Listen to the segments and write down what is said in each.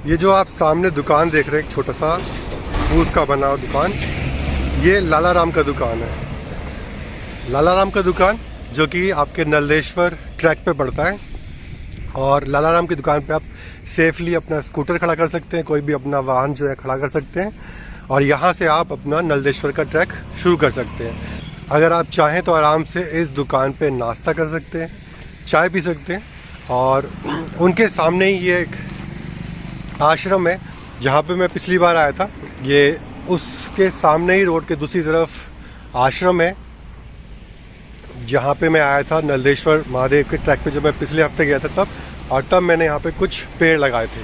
ये जो आप सामने दुकान देख रहे हैं, एक छोटा सा फूस का बना हुआ दुकान, ये लाला राम का दुकान है। लाला राम का दुकान जो कि आपके नलदेश्वर ट्रैक पे पड़ता है। और लाला राम की दुकान पे आप सेफली अपना स्कूटर खड़ा कर सकते हैं, कोई भी अपना वाहन जो है खड़ा कर सकते हैं, और यहाँ से आप अपना नलदेश्वर का ट्रैक शुरू कर सकते हैं। अगर आप चाहें तो आराम से इस दुकान पे नाश्ता कर सकते हैं, चाय पी सकते हैं। और उनके सामने ही ये एक आश्रम है जहाँ पे मैं पिछली बार आया था। ये उसके सामने ही रोड के दूसरी तरफ आश्रम है जहाँ पे मैं आया था नलदेश्वर महादेव के ट्रैक पे, जब मैं पिछले हफ्ते गया था तब। और तब मैंने यहाँ पे कुछ पेड़ लगाए थे।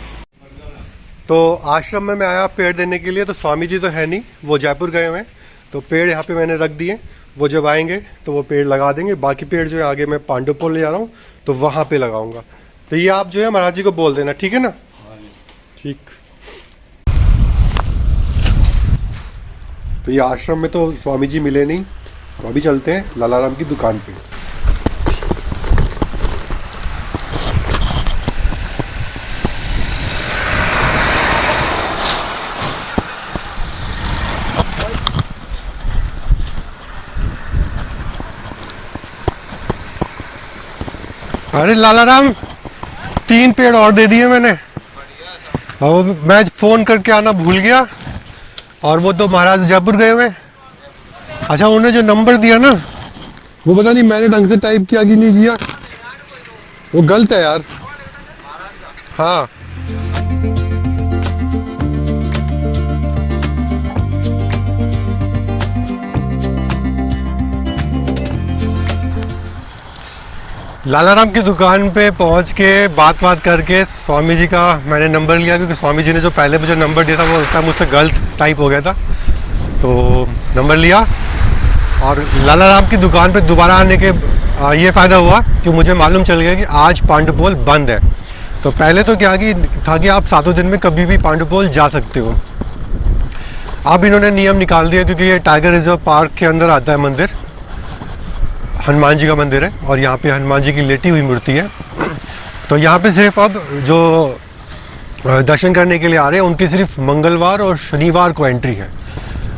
तो आश्रम में मैं आया पेड़ देने के लिए, तो स्वामी जी तो है नहीं, वो जयपुर गए हुए हैं। तो पेड़ यहाँ पे मैंने रख दिए, वो जब आएंगे तो वो पेड़ लगा देंगे। बाकी पेड़ जो है आगे मैं पांडुपुल ले जा रहा हूँ तो वहाँ पे लगाऊंगा। तो ये आप जो है महाराज जी को बोल देना, ठीक है ना? ठीक। तो ये आश्रम में तो स्वामी जी मिले नहीं, तो अभी चलते हैं लाला राम की दुकान पे। अरे लाला राम, 3 पेड़ और दे दिए मैंने। और मैं फोन करके आना भूल गया, और वो तो महाराज जयपुर गए हुए। अच्छा, उन्होंने जो नंबर दिया ना, वो पता नहीं मैंने ढंग से टाइप किया कि नहीं किया, वो गलत है यार। हाँ, लाला राम की दुकान पे पहुंच के बात करके स्वामी जी का मैंने नंबर लिया, क्योंकि स्वामी जी ने जो पहले मुझे नंबर दिया था वो उसका मुझसे गलत टाइप हो गया था। तो नंबर लिया, और लाला राम की दुकान पे दोबारा आने के ये फ़ायदा हुआ कि मुझे मालूम चल गया कि आज पांडुपोल बंद है। तो पहले तो क्या था कि आप 7 दिन में कभी भी पांडुपोल जा सकते हो। अब इन्होंने नियम निकाल दिया, क्योंकि ये टाइगर रिजर्व पार्क के अंदर आता है मंदिर, हनुमान जी का मंदिर है, और यहाँ पे हनुमान जी की लेटी हुई मूर्ति है। तो यहाँ पे सिर्फ अब जो दर्शन करने के लिए आ रहे हैं उनकी सिर्फ मंगलवार और शनिवार को एंट्री है।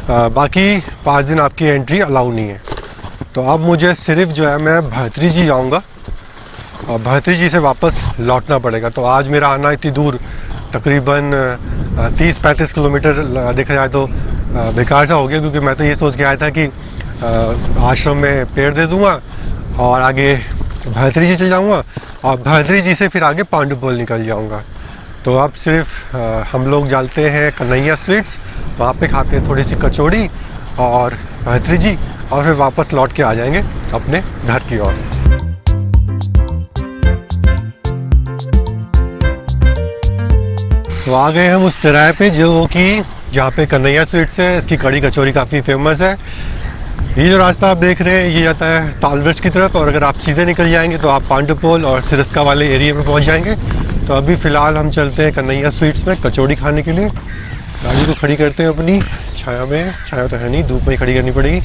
बाकी 5 दिन आपकी एंट्री अलाउ नहीं है। तो अब मुझे सिर्फ जो है मैं भैत्री जी जाऊँगा, और भैत्री जी से वापस लौटना पड़ेगा। तो आज मेरा आना इतनी दूर, तकरीबन 30-35 किलोमीटर देखा जाए तो बेकार सा हो गया, क्योंकि मैं तो ये सोच के आया था कि आश्रम में पेड़ दे दूंगा और आगे भैत्री जी चल जाऊंगा, और भैत्री जी से फिर आगे पांडुपोल निकल जाऊंगा। तो अब सिर्फ हम लोग जाते हैं कन्हैया स्वीट्स, वहाँ पे खाते हैं थोड़ी सी कचौड़ी और भैत्री जी, और फिर वापस लौट के आ जाएंगे अपने घर की ओर। तो आ गए हम उस तिराहे पे जो कि जहाँ पे कन्हैया स्वीट्स है। इसकी कड़ी कचौरी काफ़ी फेमस है। ये जो रास्ता आप देख रहे हैं ये जाता है तालवृक्ष की तरफ, और अगर आप सीधे निकल जाएंगे तो आप पांडुपोल और सिरस्का वाले एरिया में पहुंच जाएंगे। तो अभी फ़िलहाल हम चलते हैं कन्हैया स्वीट्स में कचौड़ी खाने के लिए। गाड़ी को खड़ी करते हैं अपनी छाया में, छाया तो है नहीं, धूप में ही खड़ी करनी पड़ेगी।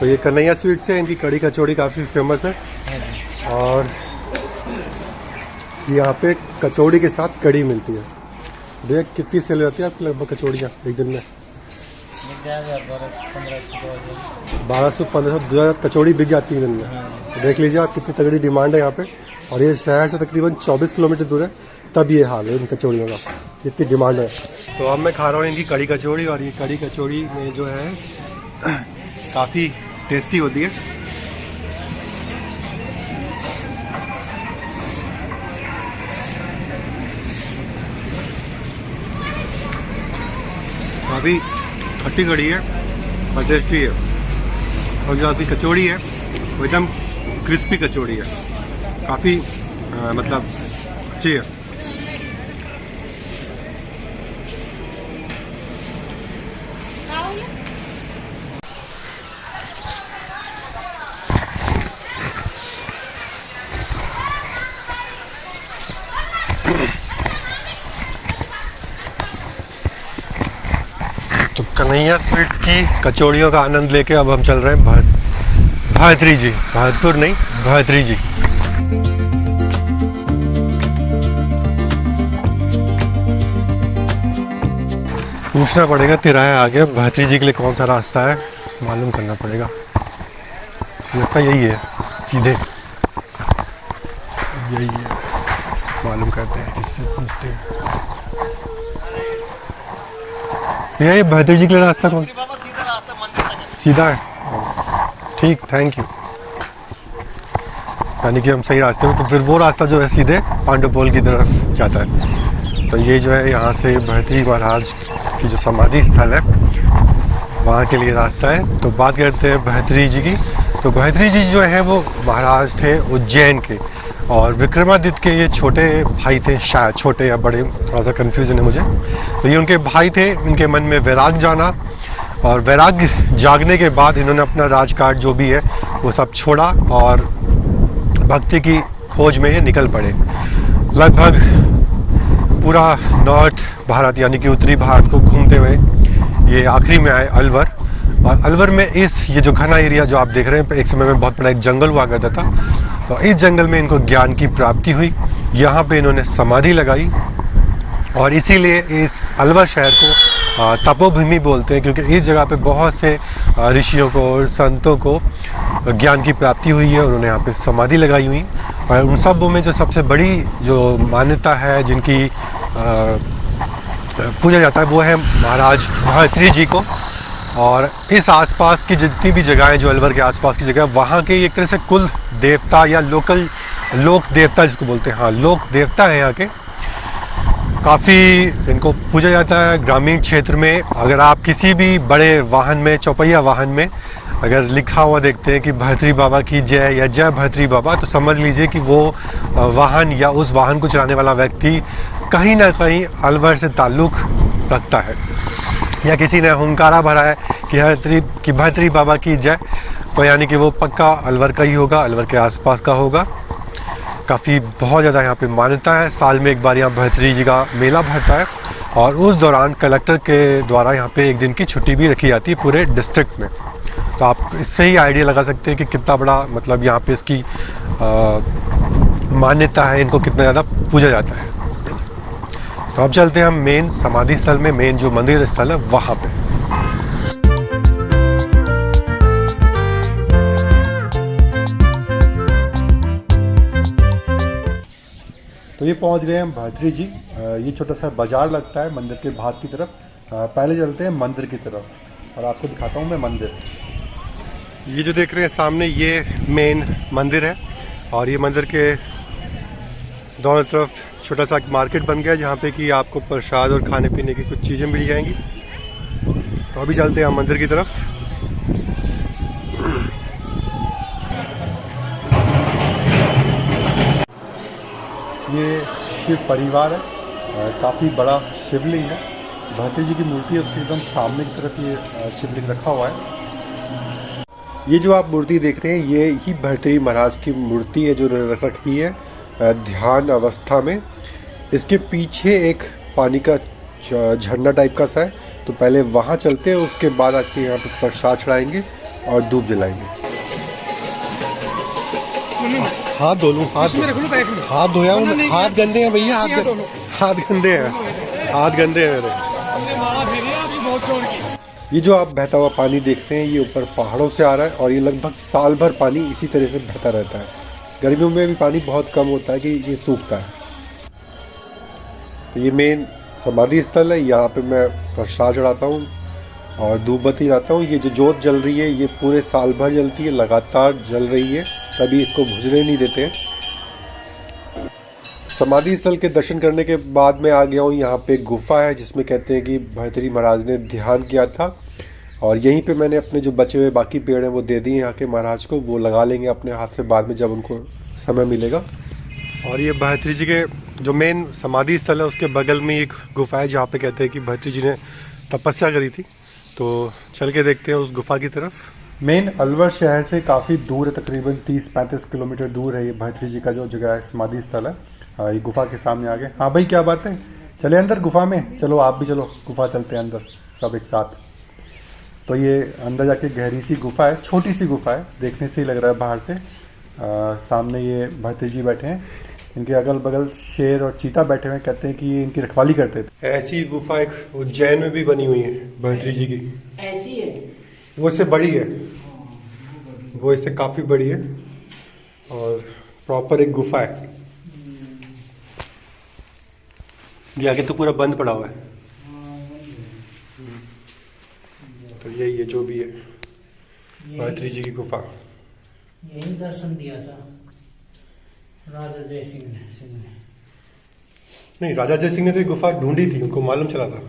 तो ये कन्हैया स्वीट्स है, इनकी कड़ी कचौड़ी काफ़ी फेमस है। और यहाँ पे कचौड़ी के साथ कड़ी मिलती है। भैया कितनी सेल जाती है आपकी लगभग कचौड़ियाँ एक दिन में? 1200-1500 2000 कचौड़ी बिक जाती है दिन में। तो देख लीजिए आप कितनी तगड़ी डिमांड है यहाँ पे। और ये शहर से तकरीबन 24 किलोमीटर दूर है, तब ये हाल है इन कचौड़ियों का, इतनी डिमांड है। तो अब मैं खा रहा हूँ इनकी कड़ी कचौड़ी, और ये कड़ी कचौड़ी में जो है काफ़ी टेस्टी होती है। काफ़ी खट्टी कड़ी है और टेस्टी है। और जो आपकी कचौड़ी है वो एकदम क्रिस्पी कचौड़ी है, काफ़ी मतलब अच्छी है। तो कन्हैया स्वीट्स की कचौड़ियों का आनंद लेके अब हम चल रहे हैं भैत्री जी, भरतपुर नहीं भैत्री जी। पूछना पड़ेगा तिराया आ गया, भात्री जी के लिए कौन सा रास्ता है मालूम करना पड़ेगा। लगता यही है, सीधे यही है, मालूम करते हैं, किससे पूछते हैं। भैया ये भात्री जी के लिए रास्ता कौन? सीधा रास्ता मंदिर तक है। सीधा है, ठीक, थैंक यू। यानी कि हम सही रास्ते में, तो फिर वो रास्ता जो है सीधे पांडुपोल की तरफ जाता है। तो ये जो है यहाँ से भात्री महाराज की जो समाधि स्थल है वहाँ के लिए रास्ता है। तो बात करते हैं भात्री जी की। तो भात्री जी जो है वो महाराज थे उज्जैन के, और विक्रमादित्य के ये छोटे भाई थे, शायद छोटे या बड़े, थोड़ा सा कन्फ्यूजन है मुझे। तो ये उनके भाई थे, इनके मन में वैराग जाना, और वैराग जागने के बाद इन्होंने अपना राजकाज जो भी है वो सब छोड़ा और भक्ति की खोज में ये निकल पड़े। लगभग पूरा नॉर्थ भारत यानी कि उत्तरी भारत को घूमते हुए ये आखिरी में आए अलवर। और अलवर में ये जो घना एरिया जो आप देख रहे हैं, एक समय में बहुत बड़ा एक जंगल हुआ करता था। तो इस जंगल में इनको ज्ञान की प्राप्ति हुई, यहाँ पे इन्होंने समाधि लगाई, और इसीलिए इस अलवर शहर को तपोभूमि बोलते हैं, क्योंकि इस जगह पे बहुत से ऋषियों को और संतों को ज्ञान की प्राप्ति हुई है, उन्होंने यहाँ पे समाधि लगाई हुई। और उन सब में जो सबसे बड़ी जो मान्यता है, जिनकी पूजा जाता है, वो है महाराज भात्री जी को। और इस आसपास की जितनी भी जगहें, जो अलवर के आसपास की जगह, वहाँ के एक तरह से कुल देवता या लोक देवता जिसको बोलते हैं, हाँ लोक देवता है यहाँ के। काफ़ी इनको पूजा जाता है ग्रामीण क्षेत्र में। अगर आप किसी भी बड़े वाहन में, चौपहिया वाहन में अगर लिखा हुआ देखते हैं कि भात्री बाबा की जय या जय भात्री बाबा, तो समझ लीजिए कि वो वाहन या उस वाहन को चलाने वाला व्यक्ति कहीं ना कहीं अलवर से ताल्लुक़ रखता है, या किसी ने हुंकारा भरा है कि भात्री बाबा की जय, तो यानी कि वो पक्का अलवर का ही होगा, अलवर के आसपास का होगा। काफ़ी बहुत ज़्यादा यहाँ पे मान्यता है। साल में एक बार यहाँ भात्री जी का मेला भरता है, और उस दौरान कलेक्टर के द्वारा यहाँ पे एक दिन की छुट्टी भी रखी जाती है पूरे डिस्ट्रिक्ट में। तो आप इससे ही आइडिया लगा सकते हैं कि कितना बड़ा, मतलब यहाँ पे इसकी मान्यता है, इनको कितना ज़्यादा पूजा जाता है। तो अब चलते हैं हम मेन समाधि स्थल में, मेन जो मंदिर स्थल है वहाँ पे। तो ये पहुँच गए हम भात्री जी। ये छोटा सा बाजार लगता है मंदिर के बाहर की तरफ। पहले चलते हैं मंदिर की तरफ और आपको दिखाता हूँ मैं मंदिर। ये जो देख रहे हैं सामने, ये मेन मंदिर है, और ये मंदिर के दोनों तरफ छोटा सा मार्केट बन गया, जहाँ पे कि आपको प्रसाद और खाने पीने की कुछ चीज़ें मिल जाएंगी। तो अभी चलते हैं हम मंदिर की तरफ। ये शिव परिवार है, काफ़ी बड़ा शिवलिंग है। भात्री जी की मूर्ति है, उसके एकदम सामने की तरफ ये शिवलिंग रखा हुआ है। ये जो आप मूर्ति देख रहे हैं, ये ही भात्री महाराज की मूर्ति है जो रख रखी है ध्यान अवस्था में। इसके पीछे एक पानी का झरना टाइप का सा है, तो पहले वहाँ चलते हैं, उसके बाद आके यहाँ पे प्रसाद चढ़ाएंगे और धूप जलाएंगे। हाथ धो लूँ, हाथ धोया हूँ, हाथ गंदे हैं भैया, हाथ गंदे हैं, हाथ गंदे हैं मेरे। ये जो आप बहता हुआ पानी देखते हैं, ये ऊपर पहाड़ों से आ रहा है, और ये लगभग साल भर पानी इसी तरह से बहता रहता है। गर्मियों में भी पानी बहुत कम होता है कि ये सूखता है। तो ये मेन समाधि स्थल है, यहाँ पे मैं प्रसाद चढ़ाता हूँ और धूप बत्ती जलाता हूँ। ये जो जोत जल रही है, ये पूरे साल भर जलती है, लगातार जल रही है, कभी इसको बुझने नहीं देते हैं। समाधि स्थल के दर्शन करने के बाद मैं आ गया हूँ, यहाँ पे एक गुफा है जिसमें कहते हैं कि भात्री महाराज ने ध्यान किया था, और यहीं पे मैंने अपने जो बचे हुए बाकी पेड़ हैं वो दे दिए यहाँ के महाराज को। वो लगा लेंगे अपने हाथ से बाद में जब उनको समय मिलेगा। और ये भात्री जी के जो मेन समाधि स्थल है उसके बगल में एक गुफा है, जहाँ पे कहते हैं कि भात्री जी ने तपस्या करी थी। तो चल के देखते हैं उस गुफा की तरफ। मेन अलवर शहर से काफ़ी दूर है, तकरीबन 30-35 किलोमीटर दूर है ये भात्री जी का जो जगह है, समाधि स्थल है। ये गुफा के सामने आ गए। हाँ भाई, क्या बात है, चले अंदर गुफा में? चलो आप भी चलो, गुफा चलते हैं अंदर सब एक साथ। तो ये अंदर जाके गहरी सी गुफा है, छोटी सी गुफा है, देखने से ही लग रहा है बाहर से। सामने ये भात्री जी बैठे हैं, इनके अगल बगल शेर और चीता बैठे हुए, कहते हैं कि ये इनकी रखवाली करते थे। ऐसी गुफा एक उज्जैन में भी बनी हुई है बद्री जी की। ऐसी है। वो इससे बड़ी है, वो इससे काफ़ी बड़ी है और प्रॉपर एक गुफा है। ये आगे तो पूरा बंद पड़ा हुआ है। तो यही है जो भी है बद्री जी की गुफा। यही दर्शन दिया था राजा जय सिंह ने। नहीं, राजा जय सिंह ने तो ये गुफा ढूंढी थी, उनको मालूम चला था।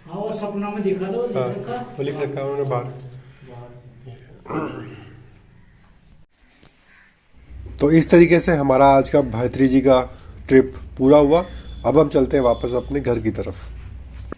हाँ, वो सपना में दिखा दो, हाँ, वो लिख रखा है उन्होंने बाहर। तो इस तरीके से हमारा आज का बद्री जी का ट्रिप पूरा हुआ। अब हम चलते हैं वापस अपने घर की तरफ।